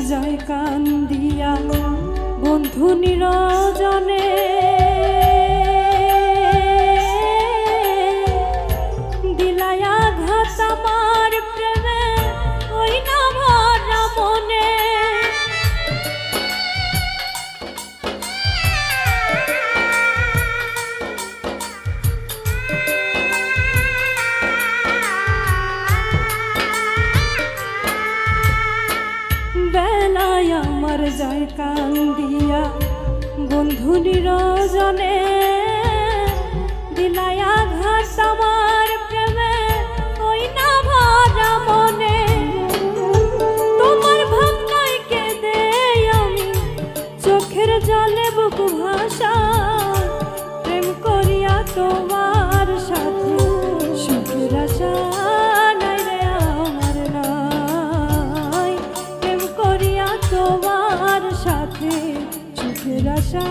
যায় কান্দিয়া বন্ধু নিরজনে দিলায়া ঘাত আমার প্রেমে ওই না ভরা মনে বেলায় আমার যায় কান্দিয়া বন্ধু নিরজনে দিলায়া ঘাট আমার প্রেমে ওই না ভরা মনে তোমার ভাবনায় কেঁদে আমি চোখের জলে বুক ভাষা প্রেম করিয়া তোমার সাথে সুখের আশা নাই রে আমার নাই প্রেম করিয়া তোমার সাথে সুখের আশা